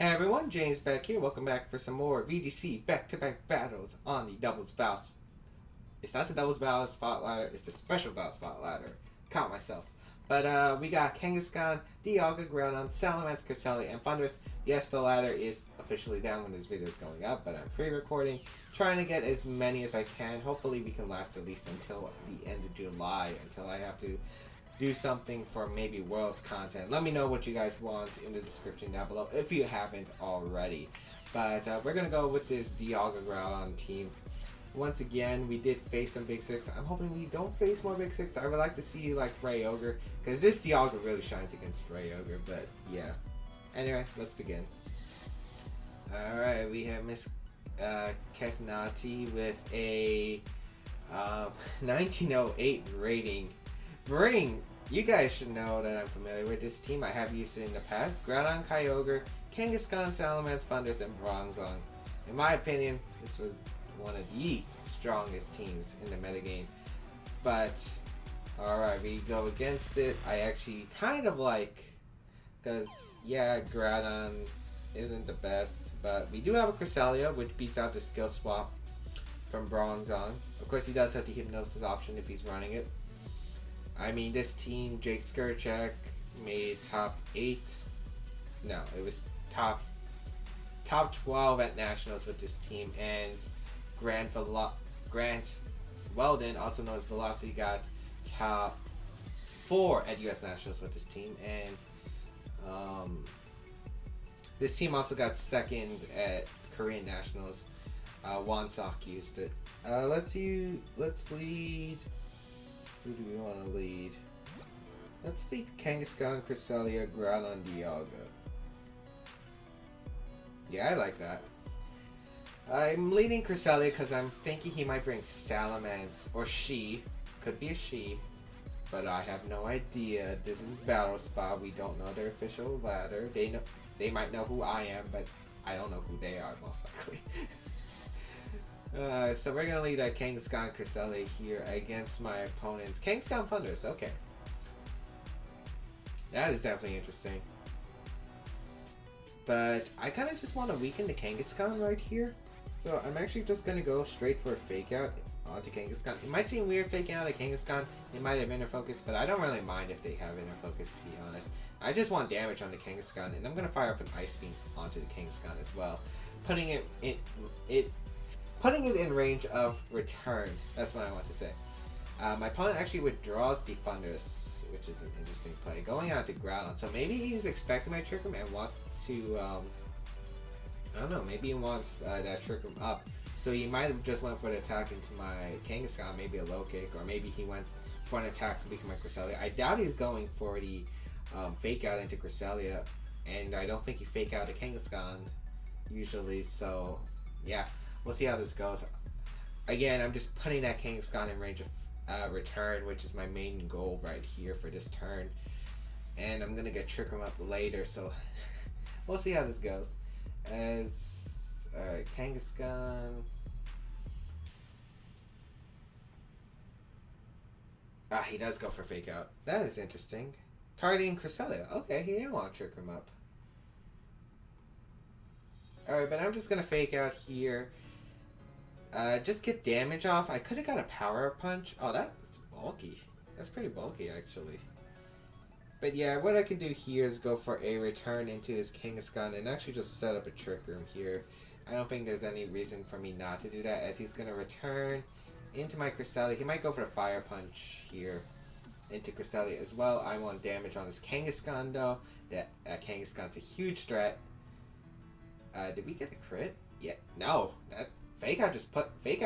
Hey everyone, James Baek here. Welcome back for some more VGC back-to-back battles on the doubles battle. It's not the doubles battle spot ladder, it's the special battle spot ladder. Count myself. But we got Kangaskhan, Dialga, Granham, Salamence, Cresselia, and Thunderous. Yes, the ladder is officially down when this video is going up, but I'm pre-recording, trying to get as many as I can. Hopefully we can last at least until the end of July, until I have to do something for maybe Worlds content. Let me know what you guys want in the description down below if you haven't already. But we're going to go with this Dialga Groudon team. Once again, we did face some Big Six. I'm hoping we don't face more Big Six. I would like to see like Kyogre, because this Dialga really shines against Kyogre, but yeah. Anyway, let's begin. Alright, we have Miss Kesnati with a 1908 rating. Bring! You guys should know that I'm familiar with this team. I have used it in the past. Groudon, Kyogre, Kangaskhan, Salamence, Thundurus, and Bronzong. In my opinion, this was one of the strongest teams in the metagame. But, alright, we go against it. I actually kind of like, because, yeah, Groudon isn't the best. But we do have a Cresselia, which beats out the skill swap from Bronzong. Of course, he does have the Hypnosis option if he's running it. I mean, this team, Jake Skirchek made top 8. No, it was top 12 at Nationals with this team. And Grant Weldon, also known as Velocity, got top 4 at US Nationals with this team. And this team also got 2nd at Korean Nationals. Wonsock used it. Let's lead. Who do we want to lead? Let's see Kangaskhan, Cresselia, Groudon, Dialga. Yeah, I like that. I'm leading Cresselia because I'm thinking he might bring Salamence, or she. Could be a she, but I have no idea. This is Battle Spot. We don't know their official ladder. They might know who I am, but I don't know who they are most likely. So we're gonna lead Kangaskhan Cresselia here against my opponents. Kangaskhan Thundurus, okay. That is definitely interesting. But I kind of just want to weaken the Kangaskhan right here. So I'm actually just gonna go straight for a fake out onto Kangaskhan. It might seem weird faking out a Kangaskhan. It might have inner focus, but I don't really mind if they have inner focus, to be honest. I just want damage on the Kangaskhan, and I'm gonna fire up an Ice Beam onto the Kangaskhan as well, putting it in range of return. That's what I want to say. My opponent actually withdraws the Thundurus, which is an interesting play. Going out to Groudon. So maybe he's expecting my Trick Room and wants to, I don't know, maybe he wants that Trick Room up. So he might have just went for an attack into my Kangaskhan, maybe a low kick, or maybe he went for an attack to become my Cresselia. I doubt he's going for the fake out into Cresselia, and I don't think he fake out a Kangaskhan usually, so yeah. We'll see how this goes. Again, I'm just putting that Kangaskhan in range of return, which is my main goal right here for this turn. And I'm going to get Trick Room up later, so we'll see how this goes. As Kangaskhan. He does go for Fake Out. That is interesting. Targeting Cresselia. Okay, he didn't want to Trick Room up. Alright, but I'm just going to Fake Out here. Just get damage off. I could have got a Power Punch. Oh, that's bulky. That's pretty bulky, actually. But yeah, what I can do here is go for a return into his Kangaskhan and actually just set up a Trick Room here. I don't think there's any reason for me not to do that, as he's going to return into my Cresselia. He might go for a Fire Punch here into Cresselia as well. I want damage on this Kangaskhan, though. That Kangaskhan's a huge threat. Did we get a crit? Yeah. No. That Fake Out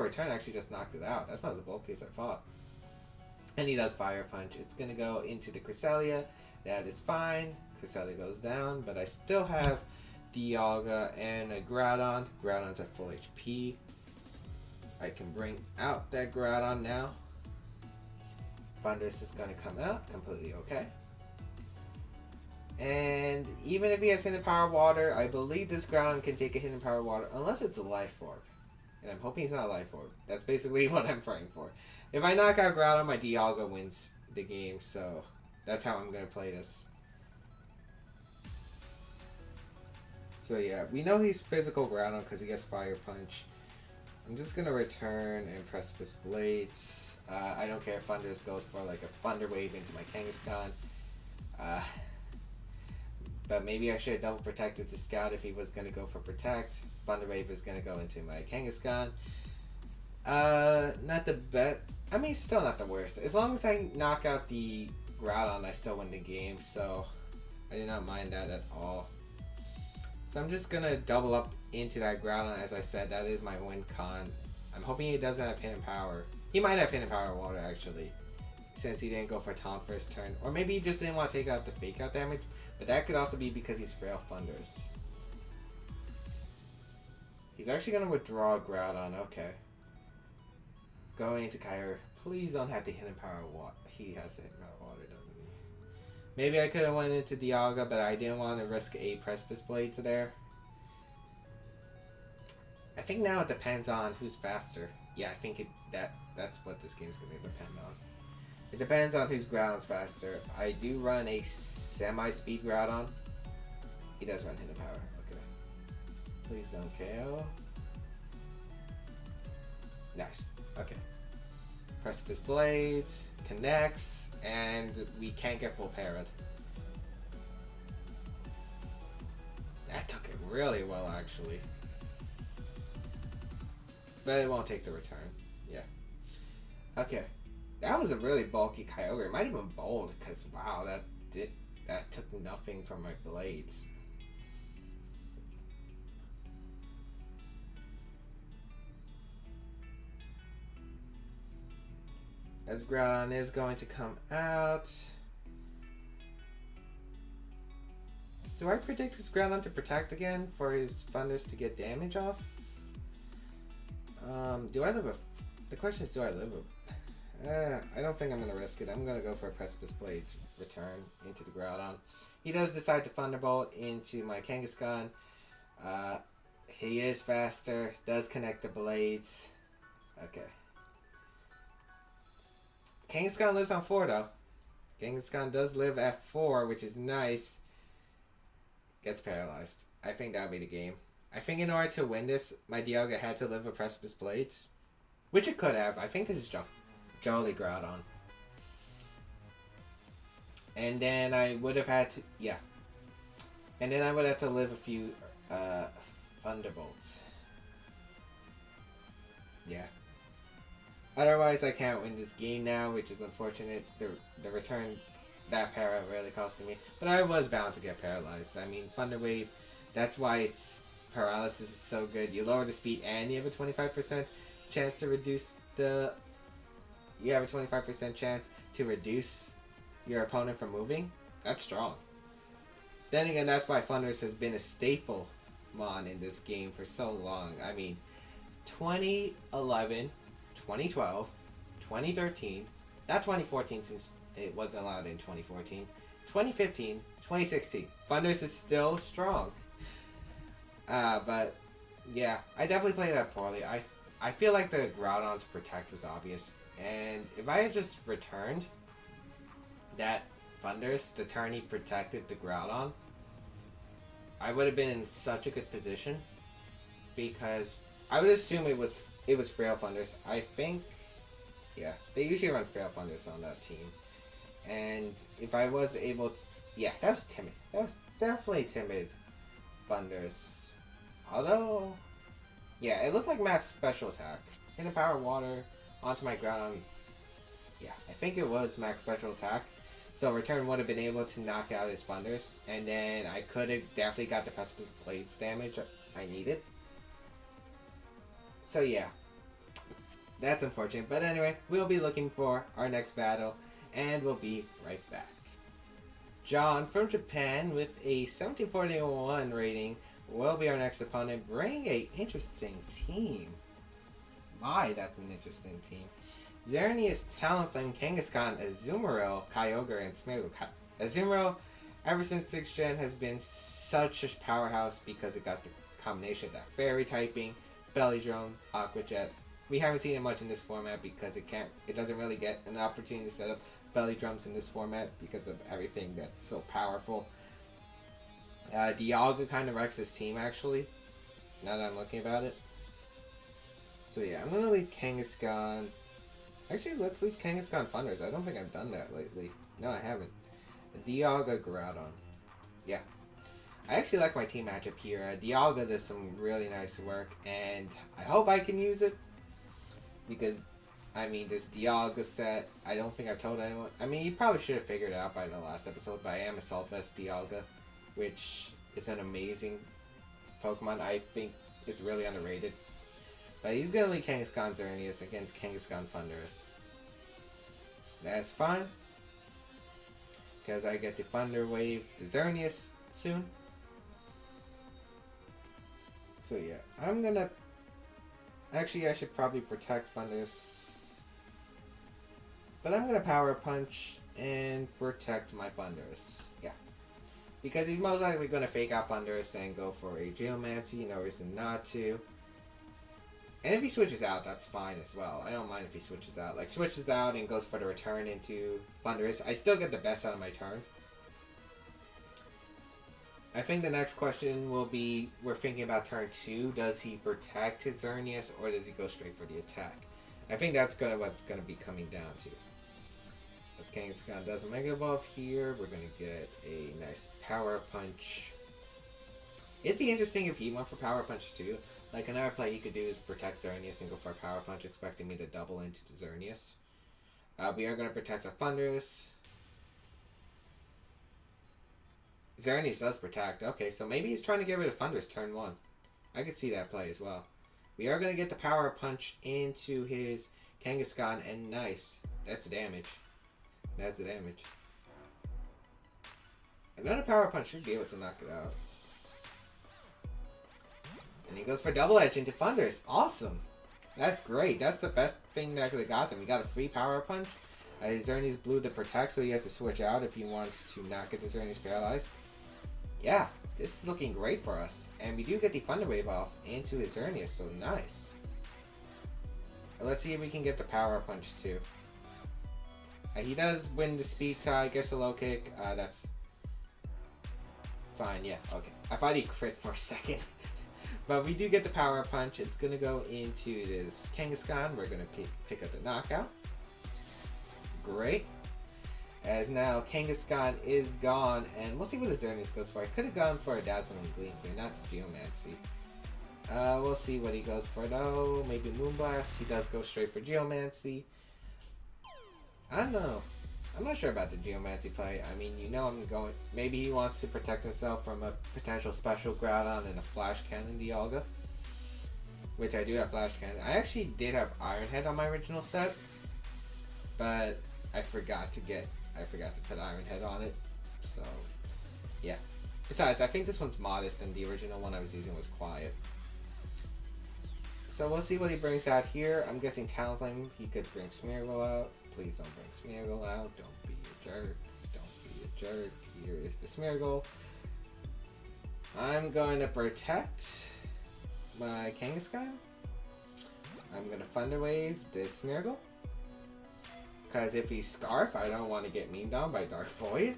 return actually just knocked it out. That's not as bulky as I thought. And he does Fire Punch. It's going to go into the Cresselia. That is fine. Cresselia goes down, but I still have Dialga and a Groudon. Groudon's at full HP. I can bring out that Groudon now. Thundurus is going to come out completely okay. And even if he has Hidden Power Water, I believe this Groudon can take a Hidden Power Water, unless it's a Life Orb. And I'm hoping he's not a Life Orb. That's basically what I'm praying for. If I knock out Groudon, my Dialga wins the game, so that's how I'm going to play this. So yeah, we know he's physical Groudon because he gets Fire Punch. I'm just gonna return and Precipice Blades. I don't care if Thunders goes for like a Thunder Wave into my Kangaskhan. But maybe I should have double protected to Scout if he was gonna go for Protect. Thunder Wave is gonna go into my Kangaskhan. Not the best. I mean, still not the worst. As long as I knock out the Groudon, I still win the game. So I do not mind that at all. So I'm just gonna double up into that Groudon. As I said, that is my win con. I'm hoping he doesn't have Hidden Power. He might have Hidden Power Water actually, since he didn't go for Taunt first turn. Or maybe he just didn't want to take out the Fake Out damage. But that could also be because he's Frail Thunders. He's actually gonna withdraw Groudon. Okay. Going into Kyogre. Please don't have the Hidden Power Water. He has the Hidden Power Water, doesn't he? Maybe I could have went into Dialga, but I didn't want to risk a Precipice Blade there. I think now it depends on who's faster. Yeah, I think that's what this game's going to depend on. It depends on whose Groudon's faster. I do run a semi-speed Groudon. He does run Hidden Power. Okay. Please don't KO. Nice. Okay. Precipice Blades. Connects. And we can't get full parried. That took it really well, actually. But it won't take the return. Yeah. Okay. That was a really bulky Kyogre. It might have been bold, because wow, that took nothing from my blades. As Groudon is going to come out. Do I predict his Groudon to Protect again for his Thunders to get damage off? Do I live a... The question is, do I live a... I don't think I'm going to risk it. I'm going to go for a Precipice Blades return into the Groudon. He does decide to Thunderbolt into my Kangaskhan. He is faster. Does connect the Blades. Okay. Kangaskhan lives on 4 though. Kangaskhan does live at 4, which is nice. Gets paralyzed. I think that'll be the game. I think in order to win this, my Dialga had to live a Precipice Blades. Which it could have. I think this is Jolly Groudon. And then I would have had to... Yeah. And then I would have to live a few Thunderbolts. Yeah. Otherwise, I can't win this game now, which is unfortunate. The return, that para really costed me. But I was bound to get paralyzed. I mean, Thunder Wave, that's why it's paralysis is so good. You lower the speed and you have a 25% chance to reduce the... You have a 25% chance to reduce your opponent from moving. That's strong. Then again, that's why Thunders has been a staple mon in this game for so long. I mean, 2011... 2012, 2013, not 2014 since it wasn't allowed in 2014, 2015, 2016. Thunders is still strong. But yeah, I definitely played that poorly. I feel like the Groudon's Protect was obvious. And if I had just returned that Thunders the turn he protected the Groudon, I would have been in such a good position. Because I would assume it was Frail Thunders. I think, yeah, they usually run Frail Thunders on that team. And if I was able to, yeah, that was timid. That was definitely timid Thunders. Although, yeah, it looked like max special attack. Hidden Power Water onto my Groudon. Yeah, I think it was max special attack. So return would have been able to knock out his Thunders. And then I could have definitely got the Precipice Blades damage I needed. So yeah, that's unfortunate. But anyway, we'll be looking for our next battle, and we'll be right back. John from Japan with a 1741 rating will be our next opponent, bringing a interesting team. My, that's an interesting team. Xerneas, Talonflame, Kangaskhan, Azumarill, Kyogre, and Smeargle. Azumarill, ever since 6th Gen, has been such a powerhouse because it got the combination of that Fairy typing, Belly Drum, Aqua Jet. We haven't seen it much in this format because it doesn't really get an opportunity to set up Belly Drums in this format because of everything that's so powerful. Dialga kind of wrecks his team, actually, now that I'm looking about it. So yeah, I'm going to leave Kangaskhan. Actually, let's leave Kangaskhan Thunders. I don't think I've done that lately. No, I haven't. Dialga Groudon. Yeah. I actually like my team matchup here. Dialga does some really nice work, and I hope I can use it. Because, I mean, this Dialga set, I don't think I've told anyone. I mean, you probably should have figured it out by the last episode, but I am Assault Vest Dialga, which is an amazing Pokemon. I think it's really underrated. But he's going to lead Kangaskhan Xerneas against Kangaskhan Thundurus. That's fine. Because I get to Thunder Wave the Xerneas soon. So yeah, I'm going to... Actually, I should probably protect Thundurus. But I'm going to Power Punch and protect my Thundurus. Yeah. Because he's most likely going to fake out Thundurus and go for a Geomancy. No reason not to. And if he switches out, that's fine as well. I don't mind if he switches out. Like, switches out and goes for the return into Thundurus. I still get the best out of my turn. I think the next question will be, we're thinking about turn 2. Does he protect his Xerneas or does he go straight for the attack? I think that's what's going to be coming down to. As Kangaskhan does a Mega Evolve here, we're going to get a nice Power Punch. It'd be interesting if he went for Power Punch too. Like, another play he could do is protect Xerneas and go for a Power Punch, expecting me to double into the Xerneas. We are going to protect our Thundurus. Xerneas does protect. Okay, so maybe he's trying to get rid of Thundurus turn 1. I could see that play as well. We are going to get the Power Punch into his Kangaskhan, and nice. That's damage. That's damage. Another Power Punch should be able to knock it out. And he goes for Double Edge into Thundurus. Awesome. That's great. That's the best thing that could have got him. He got a free Power Punch. His Xerneas blew the Protect, so he has to switch out if he wants to not get the Xerneas paralyzed. Yeah, this is looking great for us. And we do get the Thunder Wave off into his Xerneas, so nice. Let's see if we can get the Power Punch too. He does win the speed tie, gets a low kick. That's fine, yeah, okay. I thought he crit for a second. But we do get the Power Punch. It's going to go into this Kangaskhan. We're going to pick up the knockout. Great. As now Kangaskhan is gone, and we'll see what the Xerneas goes for. I could have gone for a Dazzling Gleam here, not the Geomancy. We'll see what he goes for though. Maybe Moonblast. He does go straight for Geomancy. I don't know. I'm not sure about the Geomancy play. I mean, you know I'm going... Maybe he wants to protect himself from a potential special Groudon and a Flash Cannon Dialga. Which I do have Flash Cannon. I actually did have Iron Head on my original set. But I forgot to put Iron Head on it. So, yeah. Besides, I think this one's modest and the original one I was using was quiet. So we'll see what he brings out here. I'm guessing Talonflame, he could bring Smeargle out. Please don't bring Smeargle out. Don't be a jerk. Don't be a jerk. Here is the Smeargle. I'm going to protect my Kangaskhan. I'm going to Thunder Wave this Smeargle. Because if he's Scarf, I don't want to get memed on by Dark Void.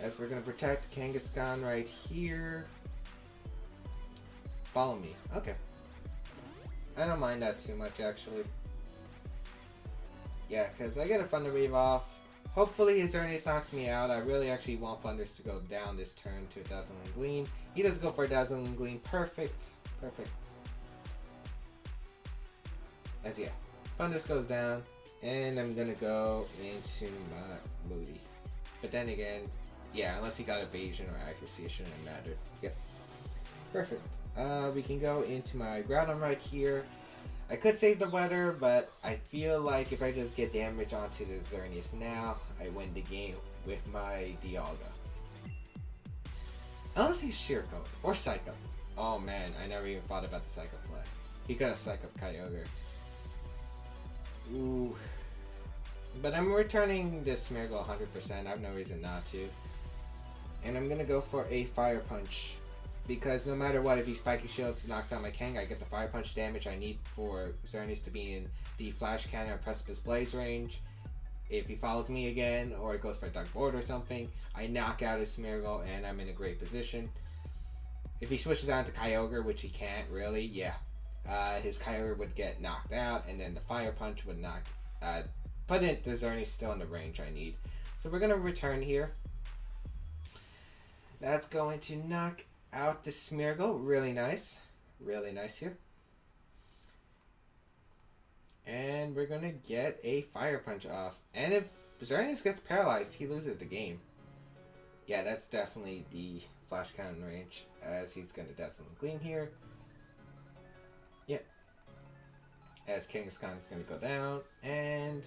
As we're going to protect Kangaskhan right here. Follow me. Okay. I don't mind that too much, actually. Yeah, because I get a Thunder Wave off. Hopefully his Xerneas knocks me out. I really actually want Thundurus to go down this turn to a Dazzling Gleam. He does go for a Dazzling Gleam. Perfect. Perfect. As yeah. Thundurus goes down. And I'm going to go into my Moody. But then again, yeah, unless he got Evasion or Accuracy, it shouldn't matter. Yep. Perfect. We can go into my Granham right here. I could save the weather, but I feel like if I just get damage onto the Xerneas now, I win the game with my Dialga. Unless he's Sheer Coat or Psycho. Oh man, I never even thought about the Psycho play. He could have Psycho Kyogre. Ooh. But I'm returning this Smeargle 100%. I have no reason not to. And I'm going to go for a Fire Punch. Because no matter what, if he Spiky Shields knocks out my Kang, I get the Fire Punch damage I need for Xerneas to be in the Flash Cannon or Precipice Blaze range. If he follows me again, or goes for a dark board or something, I knock out his Smeargle, and I'm in a great position. If he switches on to Kyogre, which he can't really, yeah. His Kyogre would get knocked out, and then the Fire Punch would knock... but the Xerneas still in the range I need. So we're going to return here. That's going to knock out the Smeargle. Really nice. Really nice here. And we're going to get a Fire Punch off. And if Xerneas gets paralyzed, he loses the game. Yeah, that's definitely the Flash Cannon range, as he's going to Dazzling Gleam here. Yep. As Kangaskhan is going to go down. And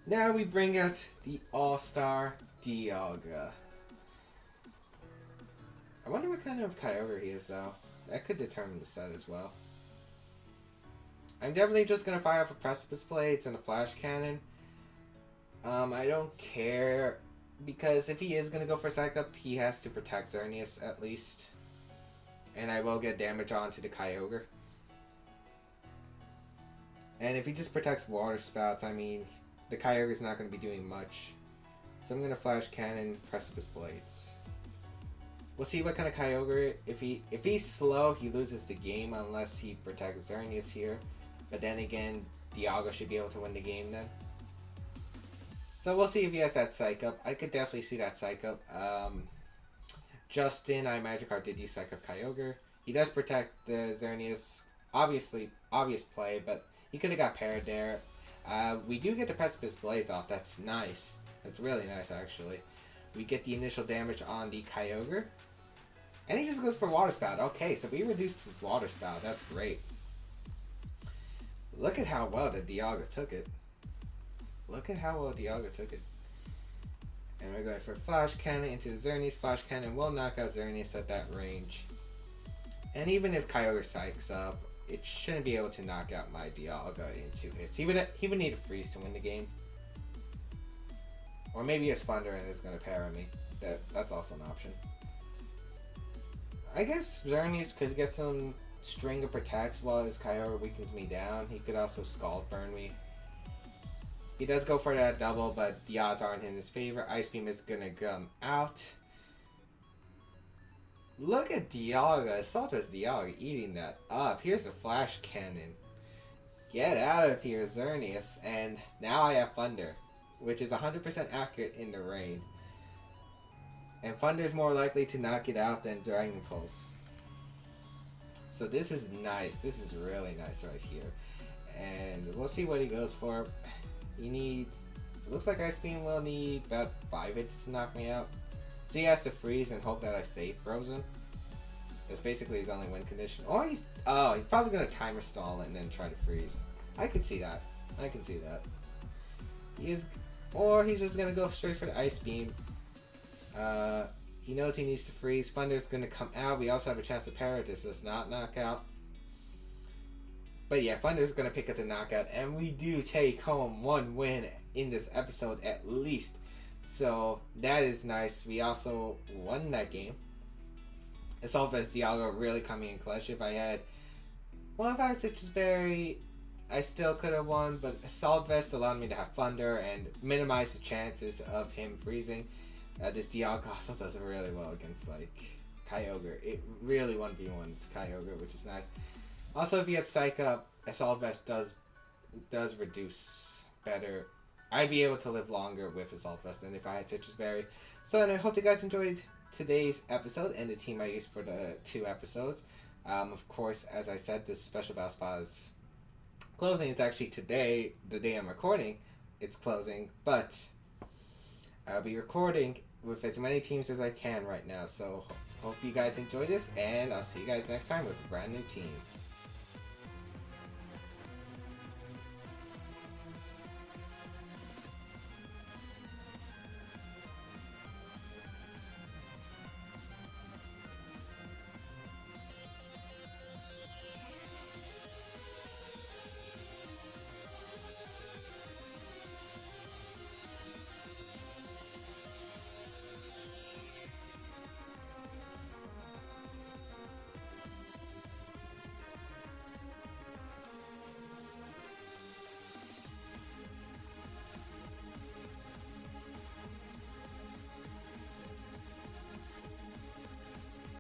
now we bring out the All-Star Dialga. I wonder what kind of Kyogre he is, though. That could determine the set as well. I'm definitely just going to fire off a Precipice Blades and a Flash Cannon. I don't care, because if he is going to go for Psych Up, he has to protect Xerneas at least. And I will get damage onto the Kyogre. And if he just protects Water Spouts, I mean, the Kyogre is not going to be doing much. So I'm going to Flash Cannon, Precipice Blades. We'll see what kind of Kyogre. If he's slow, he loses the game unless he protects Xerneas here. But then again, Dialga should be able to win the game then. So we'll see if he has that Psych Up. I could definitely see that Psych Up. Justin, I Magic Card did use Psych Up Kyogre. He does protect the Xerneas. Obviously, obvious play, but he could have got paired there. We do get the Precipice Blades off. That's nice. That's really nice, actually. We get the initial damage on the Kyogre. And he just goes for Water Spout. Okay, so we reduced his Water Spout. That's great. Look at how well the Dialga took it. Look at how well Dialga took it. And we're going for Flash Cannon into the Xerneas. Flash Cannon will knock out Xerneas at that range. And even if Kyogre psychs up, it shouldn't be able to knock out my Dialga in 2 hits. He would need a freeze to win the game. Or maybe a Thunder and is going to para me. That's also an option. I guess Xerneas could get some string of protects while his Kyogre weakens me down. He could also Scald Burn me. He does go for that double, but the odds aren't in his favor. Ice Beam is going to come out. Look at Dialga. Assault's Dialga eating that up. Here's the Flash Cannon. Get out of here, Xerneas. And now I have Thunder, which is 100% accurate in the rain. And Thunder is more likely to knock it out than Dragon Pulse. So this is nice. This is really nice right here. And we'll see what he goes for. He needs... It looks like Ice Beam will need about 5 hits to knock me out. So he has to freeze and hope that I stay frozen. That's basically his only win condition. Or he's probably going to timer stall and then try to freeze. I could see that. I can see that. Or he's just going to go straight for the Ice Beam. He knows he needs to freeze. Thunder's going to come out. We also have a chance to parry. This does not knock out. But yeah, Thunder's going to pick up the knockout. And we do take home 1 win in this episode at least. So that is nice. We also won that game. Assault Vest Dialga really coming in clutch. If I had Citrus Berry, I still could have won. But Assault Vest allowed me to have Thunder and minimize the chances of him freezing. This Dialga also does really well against like Kyogre. It really 1v1s Kyogre, which is nice. Also, if he had Psych Up, Assault Vest does reduce better. I'd be able to live longer with Assault Vest than if I had Citrus Berry. So, and I hope you guys enjoyed today's episode and the team I used for the 2 episodes. Of course, as I said, this special Battle Spa's closing is actually today, the day I'm recording. It's closing, but I'll be recording with as many teams as I can right now. So, hope you guys enjoy this, and I'll see you guys next time with a brand new team.